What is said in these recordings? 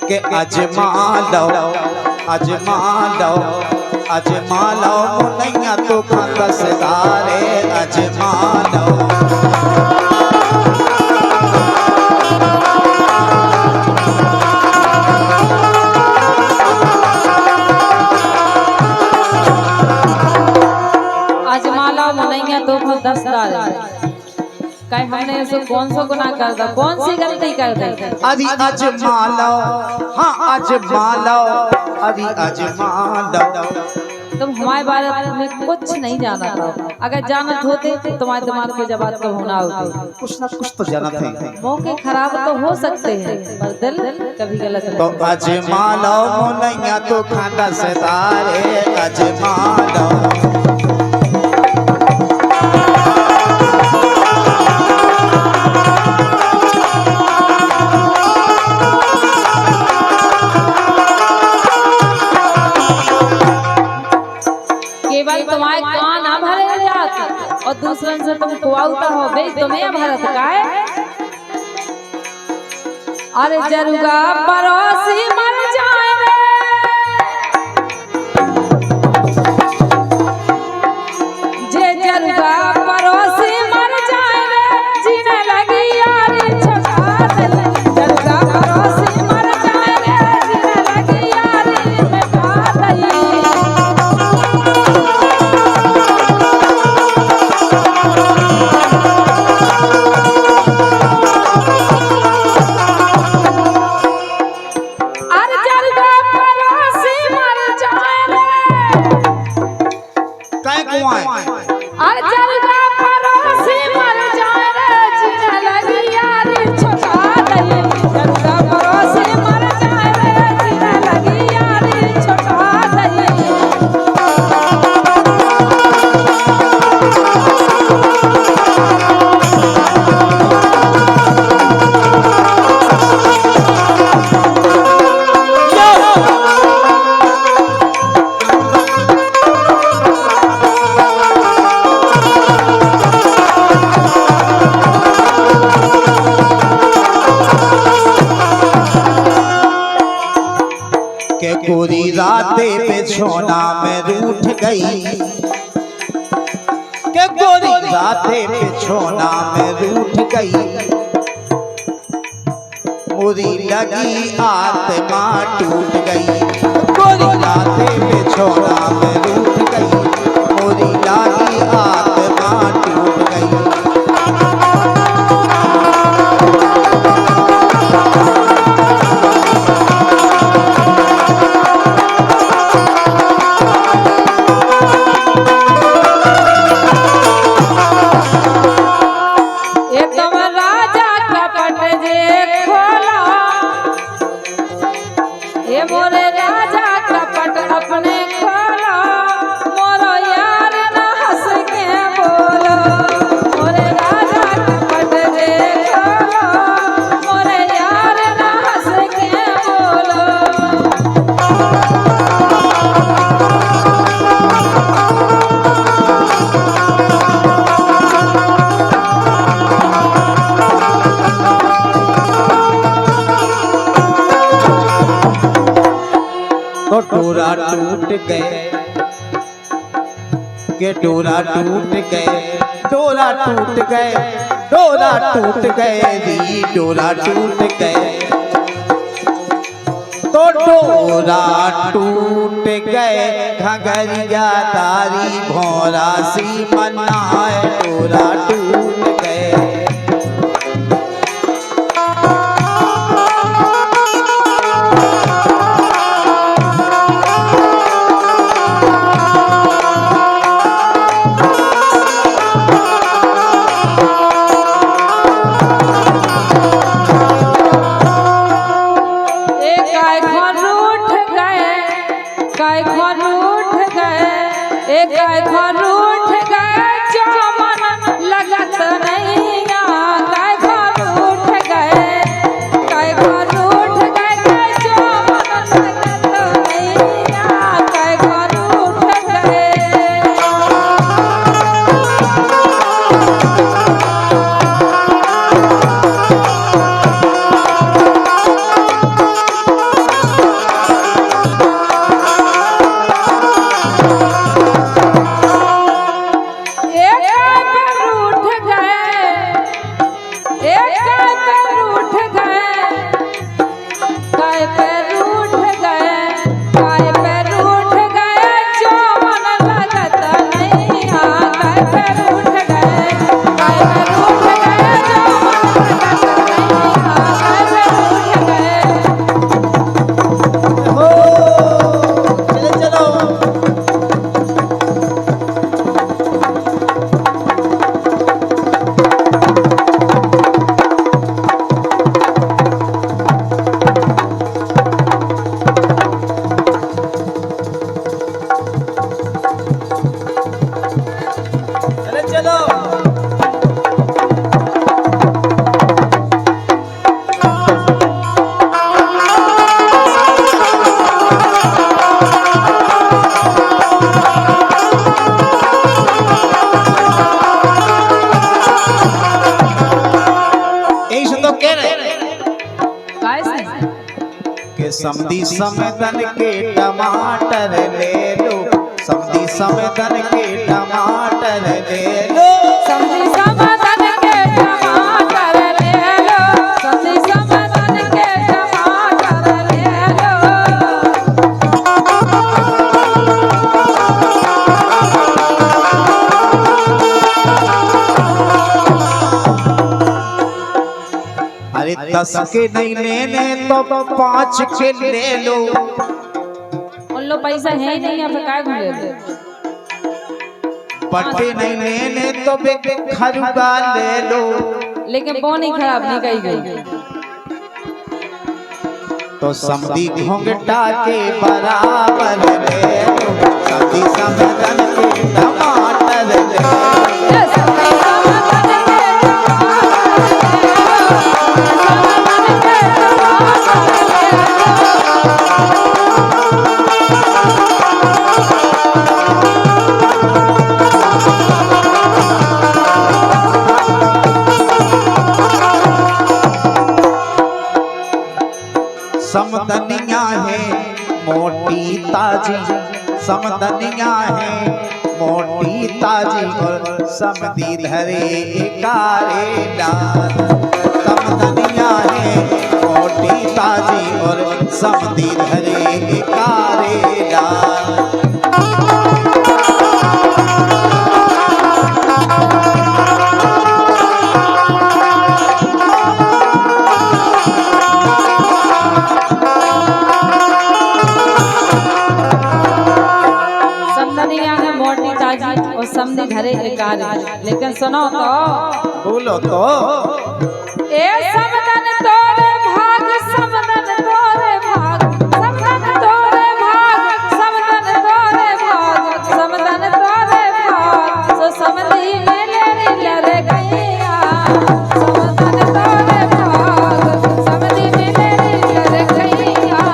के अजमा लो मुनैया तो कसदारे अजमा लो। हमने ऐसे कौन सा गुनाह कर दा, कौन सी गलती कर दी? अभी अजमा लो, हाँ अजमा लो, अभी अजमा लो। तुम हमारे बारे में कुछ नहीं जाना था, अगर जानत होते तो तुम्हारे दिमाग पे जब बात कब होना होती। कुछ ना कुछ तो जानत है। मौके खराब तो हो सकते हैं पर दिल कभी गलत नहीं। तो अजमा लो मुनैया तो कसदारे अजमा लो। तुम्हारे कान ना भरे जात और दूसरन से तुम कुआउता हो बे तुम्हें भरत काहे? अरे जरुगा परोसी मर जाए रे, जे जरुगा परोसी मर जाए रे, जीने लगी यार छका दे। जरुगा परोसी मर जाए रे, जीने लगी यार छका दे। गोरी रातें बिछौना में रूठ गई, के गोरी रातें बिछौना में रूठ गई। मुरी लगी आत्मा टूट गई, गोरी रातें बिछौना में रूठ गई। मुरी लगी आत्मा टूट गई। तो डोरा टूट गए, के डोरा टूट गए, डोरा टूट गए, डोरा टूट गए री डोरा टूट गए। तो डोरा टूट गए घंगरिया तारी भौरा सी मनाए डोरा टूट गए। के समधी समदन के टमाटर ले लो, समधी समदन के टमाटर ले लो, समधी समदन के टमाटर ले लो, समधी समदन के टमाटर ले लो। अरे 10 के नहीं लेने तो 5 के ले लो। उन लोग पैसा है ही नहीं, अब काय घूमे। पट्टे नहीं लेने तो खरुगा ले लो, लेकिन वो नहीं खराब नहीं कही गई। तो समधी घोंघटा के बराबर ले लो, समधी समदन के टमाटर ले लो। समदनिया है मोटी ताजी, समदनिया है मोटी ताजी और समधी धरे कारे डाल। समदनिया है मोटी ताजी और समधी धरे कारे डाल। समधी धरे एकार, लेकिन सुनो तो, बोलो तो, ए समदन तोरे भाग, समदन तोरे भाग, समदन तोरे भाग, समदन तोरे भाग, समदन तोरे भाग, सो समधी मेले रे गैया, समदन तोरे भाग, समधी मेले रे गैया।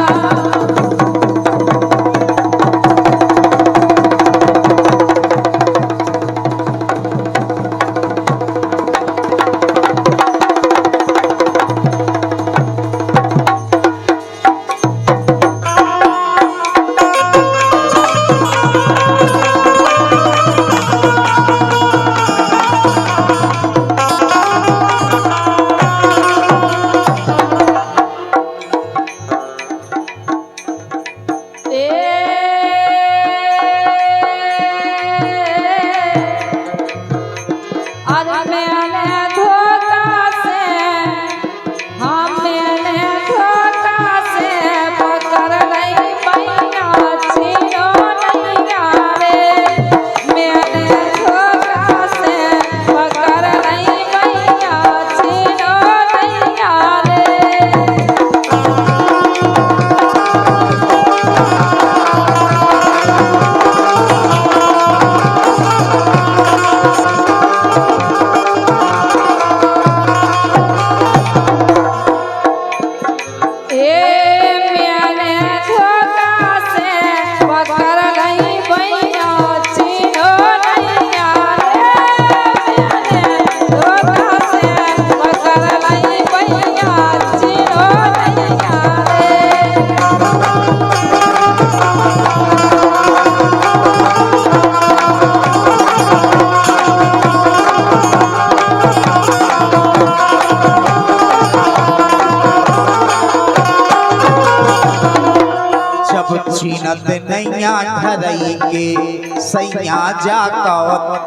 छीनत नैया धरई के सैया जाका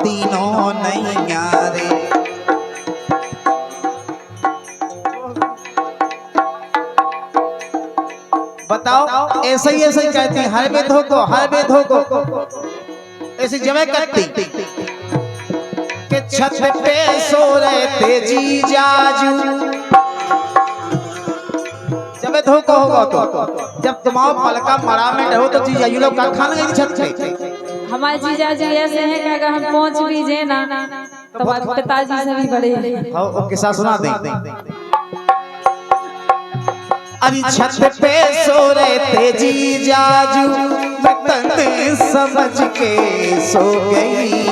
तीनों नैया रे। बताओ ऐसे ही कहती हर में धोको हर में धोको ऐसे जमे करती के छत पे सो रहे थे जी जाजू। जब धोखा होगा तो जब तुम्हारा पलका मरा में रहो तो जीजा जी लोग खान गई छत पे। हमारे जीजा जी ऐसे हैं कि अगर हम पहुंच भी जे ना तो पिताजी से भी बड़े हैं। हाँ किस्सा सुना दे। अरे छत पे सो रहे थे जी जाजू, मैं समझ के सो गई।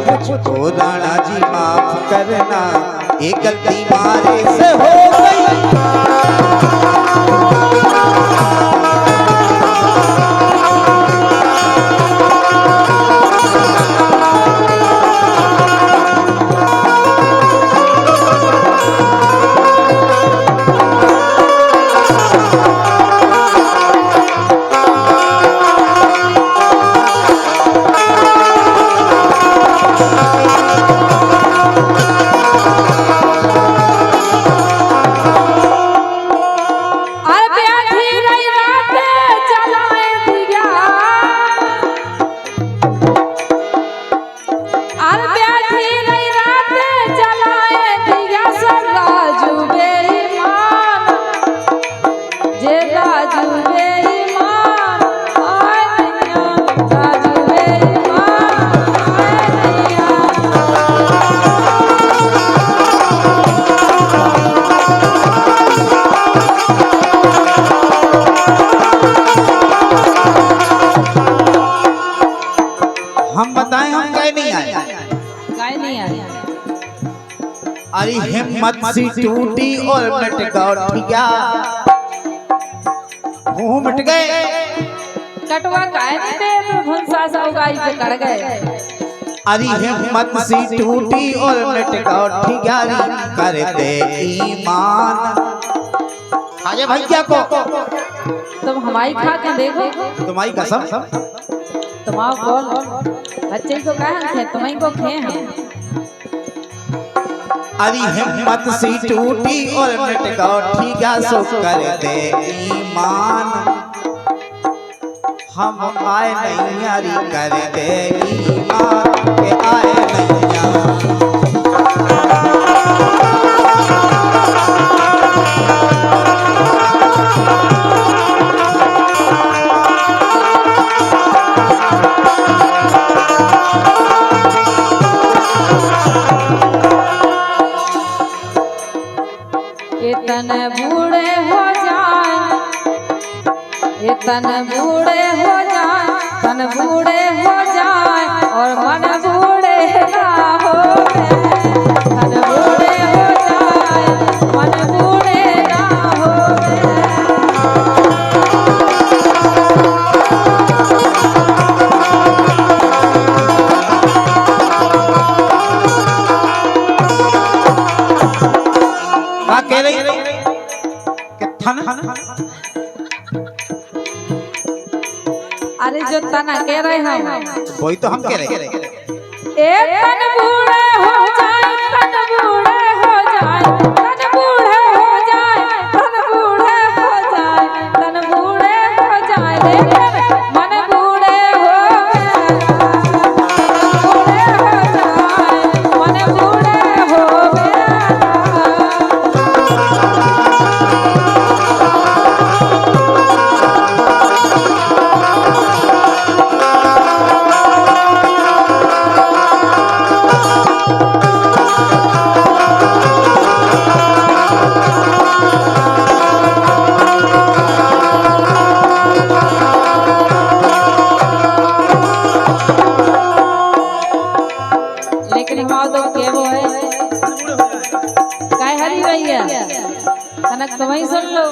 मुझको राणा जी माफ करना, एक गलती मारे से हो गई। राजू बेईमान आए नैया राजू बेईमान आए नैया हम बताएं हम कहीं नहीं आए। गाय नहीं आई अरे हिम्मत सी टूटी और मिट गौठिया मुंह मिट गए। कटवा गाय नहीं दे तो भुंसा सा गाय पे कड़ गए अरे हिम्मत सी टूटी और मिट गौठिया कर दे ईमान। खाजे भैया को तुम हमारी खा के देखो तुम्हारी कसम। तुम्हारा बोल बच्चे को कहे थे तुम्हें को खे हैं अरे हिम्मत सी टूटी और मिट गौठिया सो कर दे ईमान। हम आए नहीं अरे कर दे ईमान के आए नहीं। तन बूढ़े हो जाए तन बूढ़े हो जाए तन बूढ़े हो जाए और मन बूढ़े ना हो तन बूढ़े हो जाए मन बूढ़े ना हो कह रही अरे जो तना कह रहे हैं वही तो हम कह रहे हैं। तन बूढ़े हो जाए तन बूढ़े हो जाए तन बूढ़े हो जाए तन बूढ़े हो जाए तन बूढ़े हो जाए लेकिन मन बूढ़े हो जाए मन बूढ़े हो तुम्हें सुन लो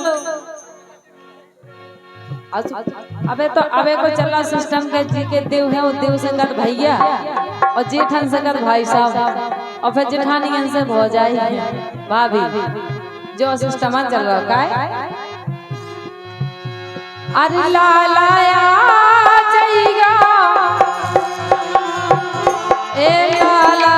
अबे को चला सिस्टम के जी के देव है वो देव संगत भैया और जेठन संगत भाई साहब और फिर जेठानी से हो जाए भाभी जो सिस्टम चल रहा का अरे लालाया जाएगा ए लाला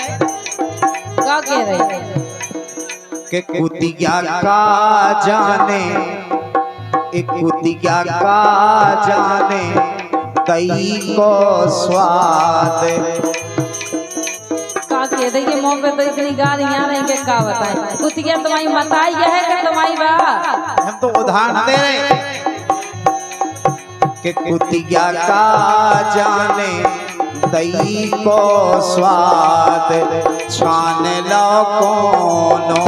क्या कह रहे कि कुतिया का जाने कुतिया का जाने कई को स्वाद का कह रही है मुंह पे तो इतनी गालियां नहीं के का बताएं कुतिया तुम्हारी मताई है कि तुम्हारी बा हम तो उदाहरण दे रहे कि कुतिया का जाने दही को स्वाद छान लो कोनो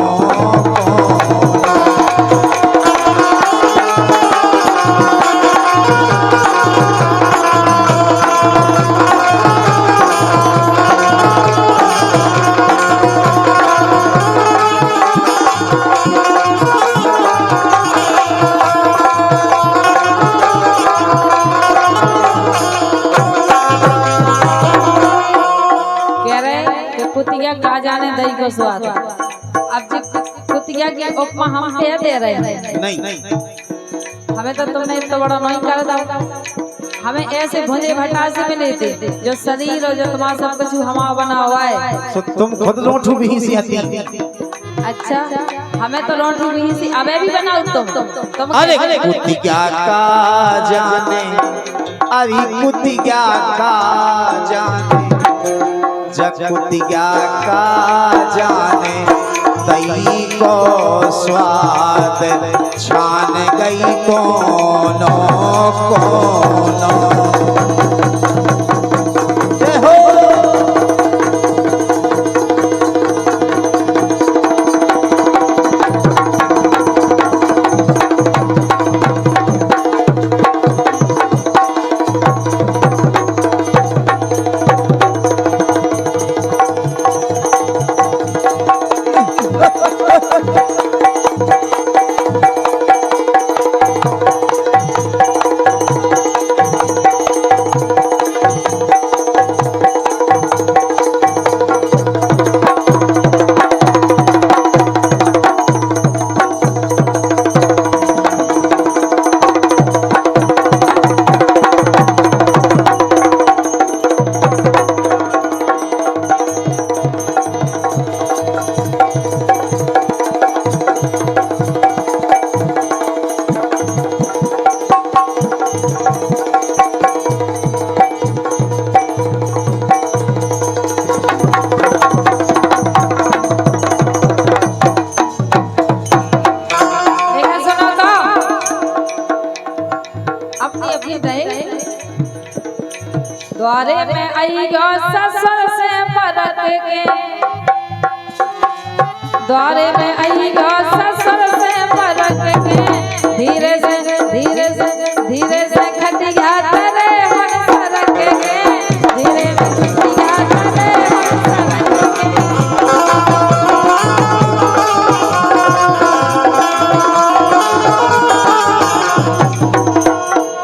कुतिया का जाने दही को स्वाद अब गुजिया की उपमा हम पे दे रहे हैं। नहीं हमें तो तुमने इतना बड़ा नहीं कर दो, हमें ऐसे भुजे भटा से मिले थे जो शरीर और जो तुम्हारा सब कुछ हमारा बना हुआ है। तो तुम खुद रोठू भी सी आती। अच्छा हमें तो रोटी भी सी अबे भी बनाओ तुम। अरे कुतिया का जाने, अरे कुतिया का जाने, जग कुतिया का जाने, दही को स्वाद छान गई कोनो कोनो। जय हो। द्वारे में आई गो ससुर से परत के, द्वारे में आई गो ससुर से परत के, धीरे से धीरे से धीरे से खटिया तेरे मन सरक के, धीरे से खटिया तेरे मन सरक के।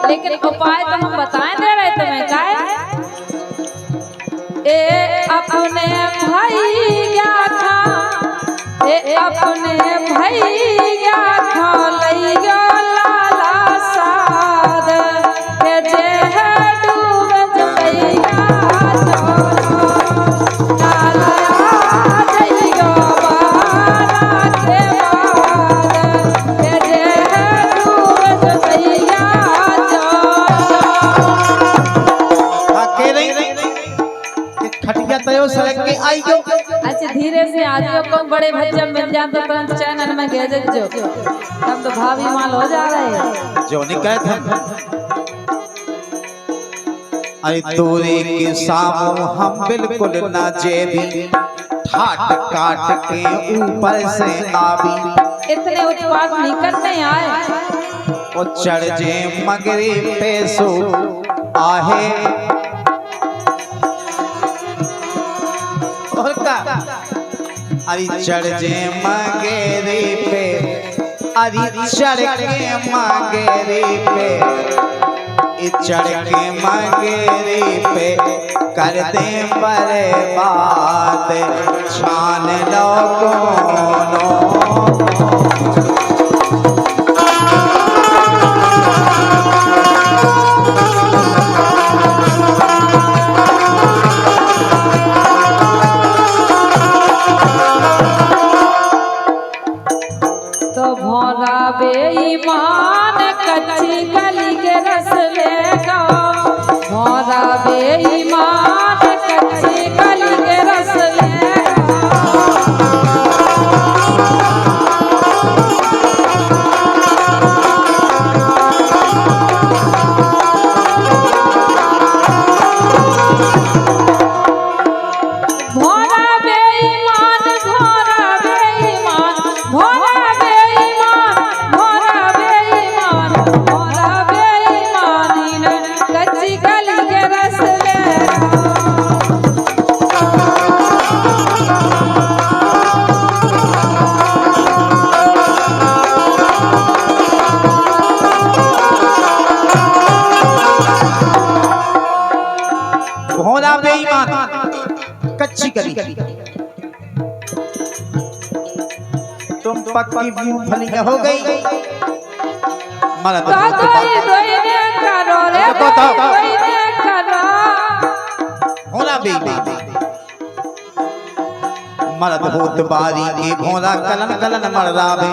लेकिन उपाय तो हम बताएं दे रहे तुम्हें क्या है? ए अपने भैया था, ए अपने भैया था लइयो लाला साद के जे डूब जइया लाला जइयो बाला के बाद के जे डूब जइया खटिया तयो सड़क के आई गयो। अच्छा धीरे से आदियो को बड़े भज्जम मिल जाए तो तुरंत चैनल में भेज जो, तब तो भाभी माल हो जा रहे हैं। जो नहीं कहते अरे तोरे के सामू हम बिल्कुल ना जेबी, ठाट काट के ऊपर से आवी, इतने उत्पाद नहीं करते आए वो चढ़ जे मगरे पैसो आहे। और का अरे चढ़ जे मगरे पे, अरे चढ़ के मगरे पे, चढ़ के मगरे पे कर दे बर्बाद छान लो कोनो। तो भोरा बेईमान कच्ची कली के रस लेगा, भोरा बेईमान कच्ची कली के रस लेगा। भोरा बेईमान भोरा बेईमान भोरा बेईमान भोरा बेईमान भोरा बेईमानी ने कच्ची कली के रस ले तुम पक्की मूंगफली हो गई। मर्द तो दोई ने करो रे दोई ने करो होना बेबी मर्द होत बारी के भोरा कलन कलन मरदावे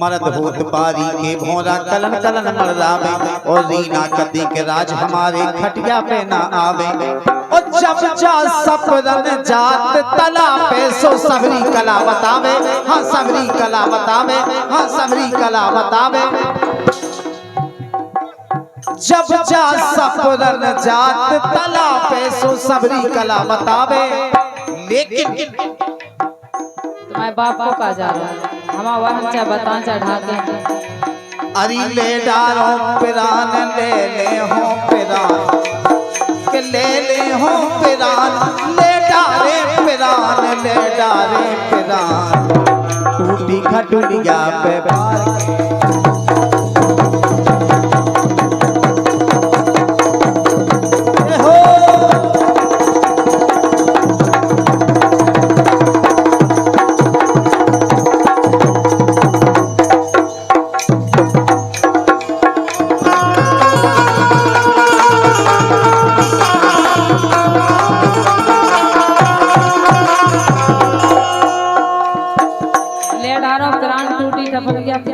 मर्द होत बारी के भोरा कलन कलन मरदावे और रीना कदी के राज हमारे खटिया पे ना आवे और जब जा सपरन जात तला पे सो सबरी कला बतावे हाँ सबरी कला बतावे हाँ सबरी कला बतावे जब जा सपरन जात तला पे सो सबरी कला बतावे लेकिन तुम्हारे बाप को कहा जा रहा है हमारा वहन चा बता चढ़ा के अरे ले डारो पिरान ले हो पिरान के ले हो पिरान ले डारे पिरान टूटी खटुलिया पे बार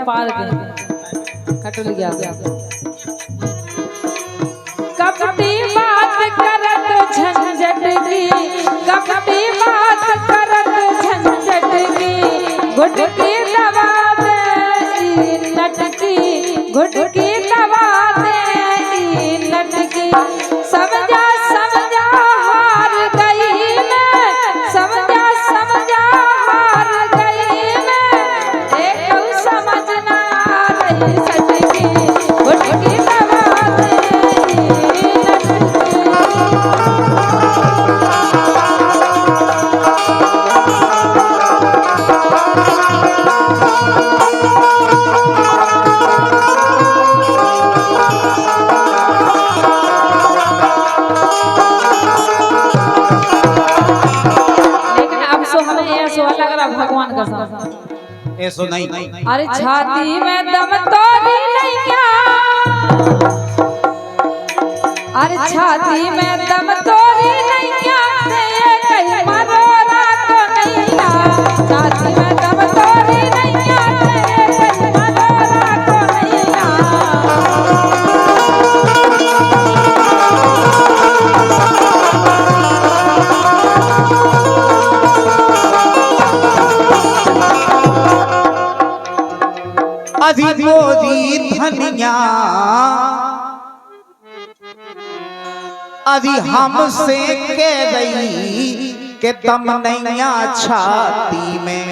पार खटुल गया कपटी बात करत झंझट की कपटी बात करत झंझट की घुटकी दबा दे लटकी घुटकी दबा दे लटकी समझा हार गई मैं समझा हार गई मैं एक समझना रही सटकी घुटकी दबा दे भगवान का साथ ऐसो नहीं अरे छाती में दम तो भी नहीं क्या अरे छाती में दम तो भी नहीं क्या कहीं मरोरा तो नहीं क्या छाती में दम तो भी नहीं क्या कहीं मरोरा तो नहीं अधी मोरी धनिया अधी हमसे कह रही कि तम नैया छाती में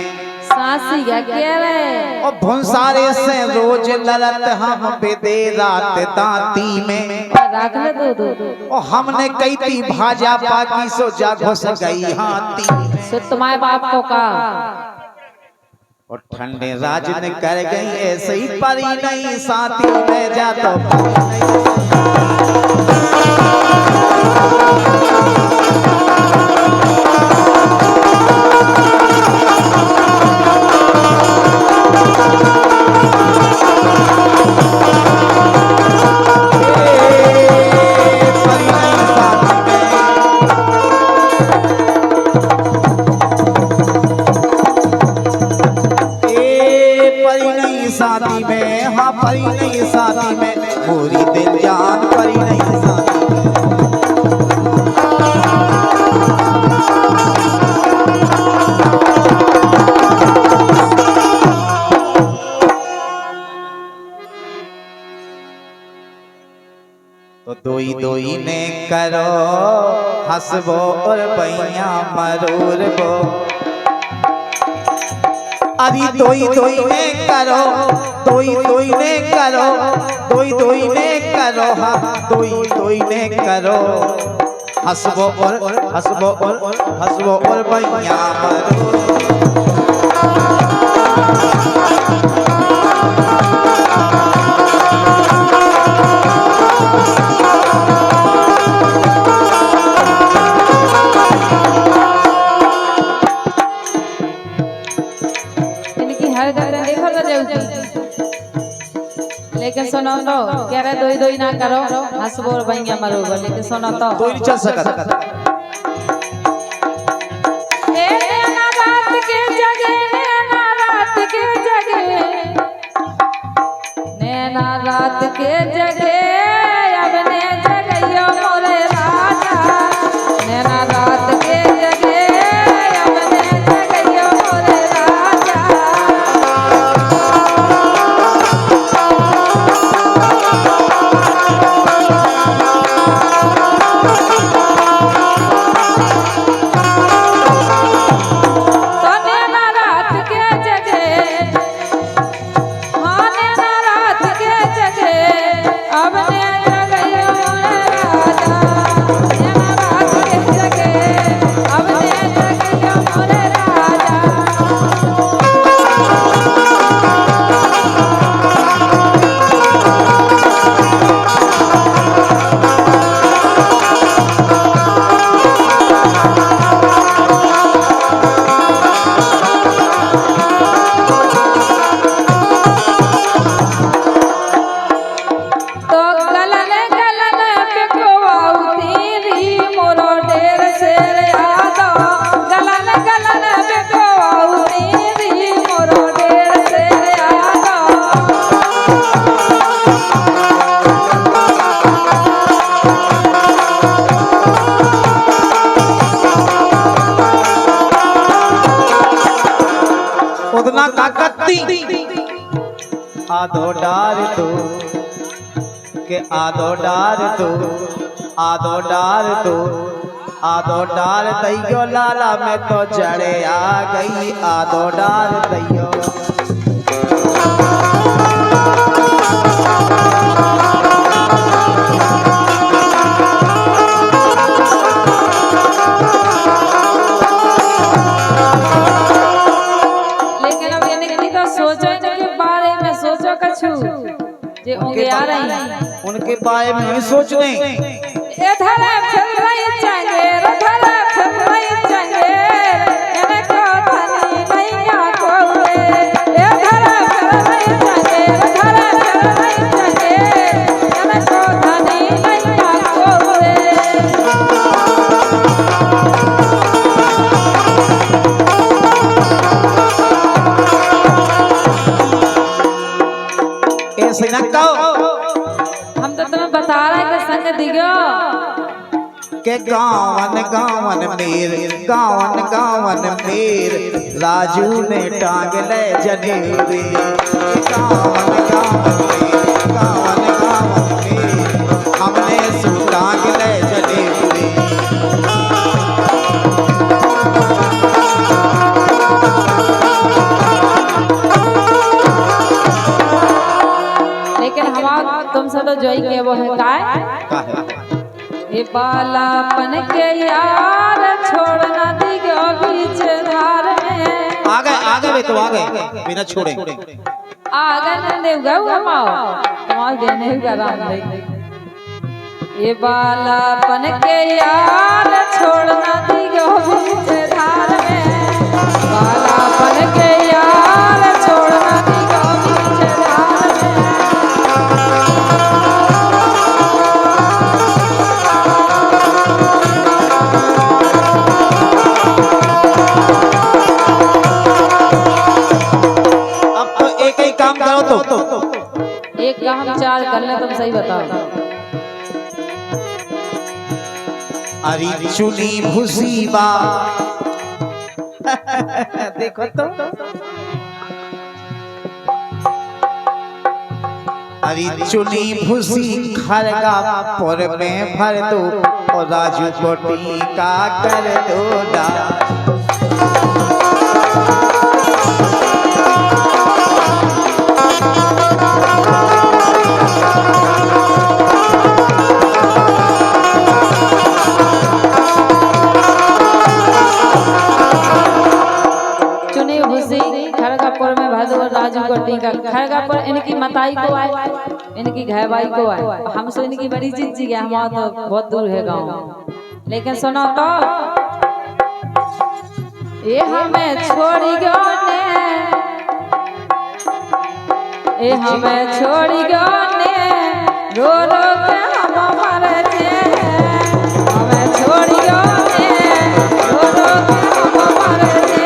सासी क्या कह रहे और भुंसारे से रोज ललत हम बेदे रात दांती में रख ले दो और हमने कई थी भाजा पाकी सो जा घुस गई हाथी सो तुम्हारे बाप को कहा और ठंडे राज ने कर गई ऐसे ही परी नहीं साथी में जा तो परी नहीं साथी में हाँ परी नहीं साथी में पूरी दिल जान परी नहीं साथी तो दोई दोई ने करो हंसबो और बैया मरूर बो अभी दोई दोई ने करो दोई दोई ने करो दोई दोई ने करो हाँ दोई दोई ने करो हंसबो और बैया मरूर घर करते देखो तो जाऊगी। लेकिन सुनो तो कह रहे दोई दोई ना करो हंसबो और भैया मरोगे। लेकिन सुनो तो तो नहीं चल सकता। ए नैना रात के जगे, नैना रात के जगे, नैना रात के जगे, अब ने जगइयो मोरे राजा। नैना रात के जगे, अब ने जगइयो मोरे राजा। तो नैना रात के जगे, हाँ नैना रात के जगे, अब ने जगइयो मोरे राजा। नैना रात के जगे, अब ने जगइयो मोरे राजा। तो गलन गलन पे कोवाउतीरी मोरो ढेर से यादो। गलन गलन पे कोवाउतीरी मोरो ढेर से यादो। उतना काकती आधो डार दो के आधो डार दो, आधो डार दो, आधो डार दैयो लाला में तो जड़े आ गई। आधो डार दैयो लेकिन अब ये नहीं तो सोचो इनके बारे में, सोचो कछु जे होंगे आ रही। उनके बारे में नहीं सोचने। इधर फिर रही चंगे, उधर फिर रही चंगे, इनको धनी नैया कोवे। इधर फिर रही चंगे, उधर फिर रही चंगे, इनको धनी नैया कोवे। ऐसे न कहो हम तो तुम्हें बता रहे हैं कि संग दिगो के गावन गावन मेर, गावन गावन मेर, राजू ने टांग ले जनेरे। गावन गावन मेर, गावन गावन मेर, हमने सु टांग ले जनेरे। लेकिन हमारा तुमसे तो जोई के वो है काय ये बालापन के यार छोड़ना दिगो बीच धार में। आगे आगे वे तो आगे बिना छोड़े। आगे न देवगा हमाओ तुम्हारे देने का राम दे। ये बालापन के यार छोड़ना दिगो बीच धार में। बालापन के यार छोड़ना दिगो बीच धार में। अब तो एक ही काम करो तो एक का हम चार कर ले, तुम सही बताओ। अरे चुनी भूसीबा देखो तो अरे चुनी भूसी खरगा पर में भर दो और राजू कोटी का कर दो ना। चुनी भूसी खड़गापुर में भदो राजू को टीका। खड़गापुर इनकी मताई को आए, इनकी घरवाई को आए। हमसे इनकी बड़ी चिंची है, हमारा तो बहुत दूर है गांव। लेकिन सुनो तो ये हमें छोड़ी गयो ने ए हमें छोड़ी गाने रो रो के हम मरते हमें छोड़ी गाने रो रो के हम मरते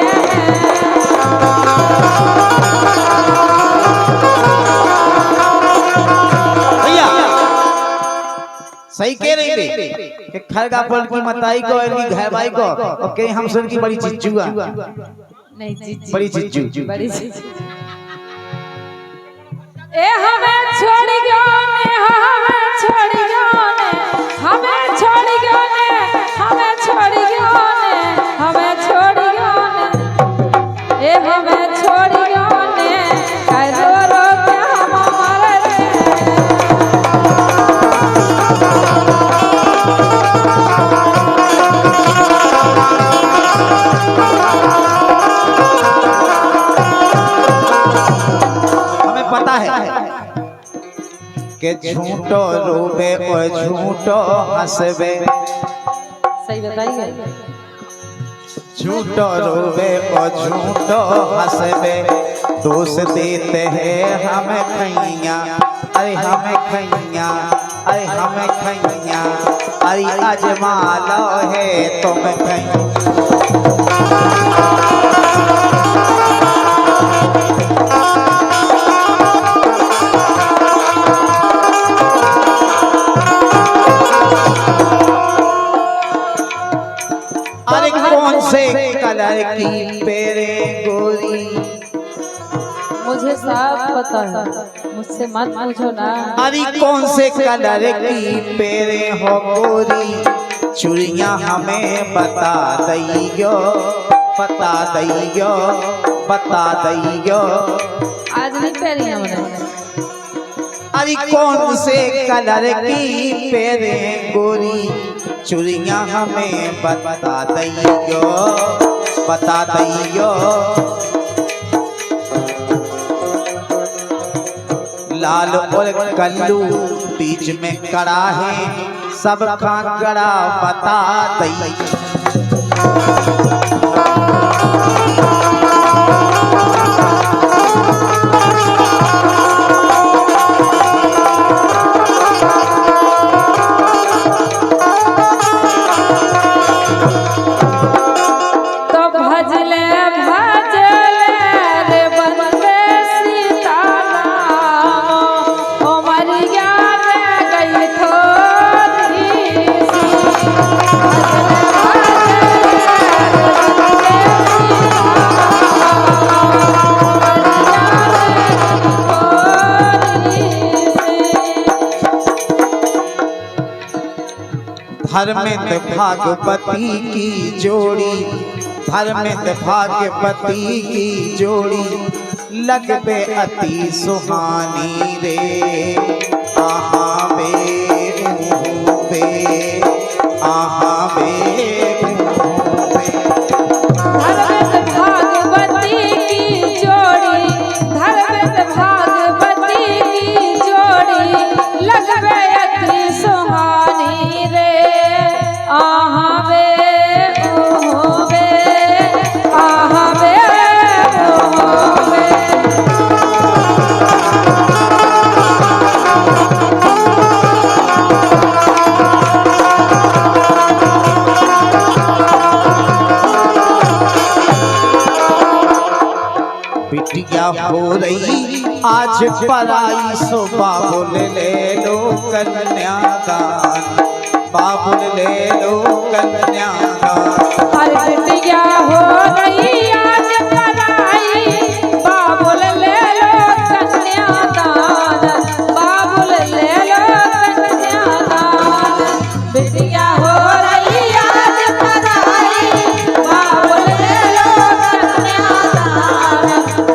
भैया सही कह रही थी कि खरगा पल की मताई को और घर भाई को और कहीं हम सुन की बड़ी चिच्चुआ नहीं जीजी बड़ी चिच्चू बड़ी जीजी ए हमें छोड़ी गाने हमें छोड़ी गाने हमें छोड़ी गाने हमें छोड़ी गाने हमें छोड़ी गाने ए हमें छोड़ी गाने काय रो रो के हम मरते हमें पता है कि झूठो रोबे और झूठो हंसबे सही बताइए झूठो रोबे और झूठो हंसबे दोष देते हैं हमें खैया अरे हमें खैया अरे हमें खैया अरे अजमा लो है तुम खैया अरे कौन से कलर की पेरे गोरी मुझे साफ पता है मुझसे मत पूछो ना अरे कौन से कलर की पेरे हो गोरी चुड़िया हमें बता दइयो बता दइयो बता दइयो आज नहीं पहनी हमने अरे कौन से कलर की पेरे गोरी चुड़िया हमें बता दइयो बता दइयो लाल और कल्लू बीच में कड़ा है सब कांगड़ा बता दइयो धर्मेंद्र भागवती की जोड़ी धर्मेंद्र भागवती की जोड़ी लगबे अति सुहानी रे आहा बे आहा बे धर्मेंद्र भागवती की जोड़ी धर्मेंद्र भागवती की जोड़ी लगबे अति सुहानी रे आहा बे ओहो बे आहा बे ओहो बे बिटिया हो रही आज पराई सो बाबुल ले लो कन्यादान बाबुल ले लो कन्यादान हर बिटिया हो गई आज पराई बाबुल ले लो कन्यादान बाबुल ले लो कन्यादान बिटिया हो रही आज पराई बाबुल ले लो कन्यादान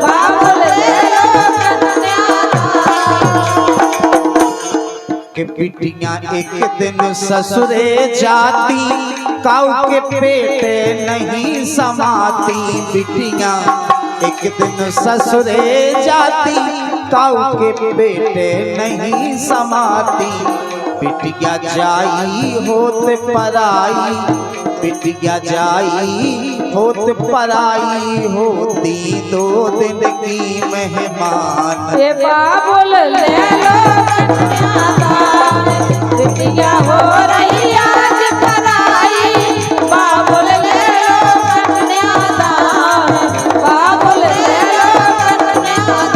बाबुल ले लो कन्यादान कि बिटिया एक दिन ससुरे जाती काऊ के पेटे नहीं समाती बिटिया एक दिन ससुरे जाती काऊ के पेटे नहीं समाती बिटिया जाई होते पराई बिटिया जाई होत पराई होती 2 दिन की मेहमान। ए बाबुल ले लो कन्यादान, बिटिया हो रही आज पराई। बाबुल ले लो कन्यादान, बाबुल ले लो कन्यादान।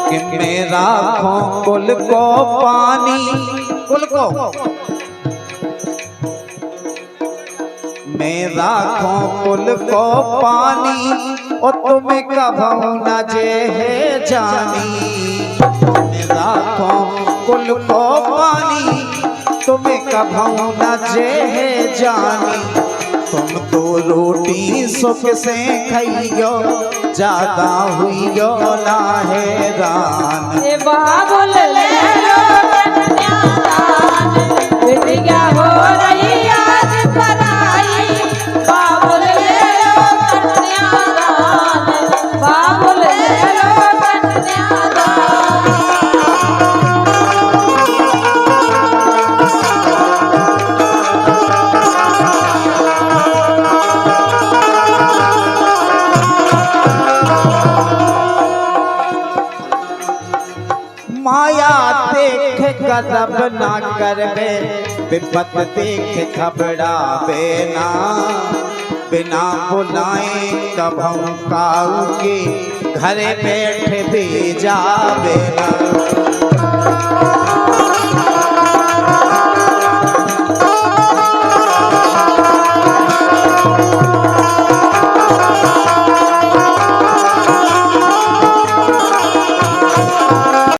कि मैं राखूं कुल को पानी, कुल को मैं राखूं कुल को पानी, और तुम्हें कभू न जे है जानी। मैं राखूं कुल को पानी, तुम्हें कभू न जे है जानी। तुम तो रोटी सुख से खइयो, ज्यादा हुइयो ना हैरान। ए बाबुल ले लो कन्यादान, बिटिया हो रही आज पराई। बाबुल ले लो कन्यादान, बाबुल ले लो कन्यादान। माया देख गजब ना करबे, विपत देख घबरावे ना। बिना बुलाए कभू काऊ के घरे बैठ भी जावे ना।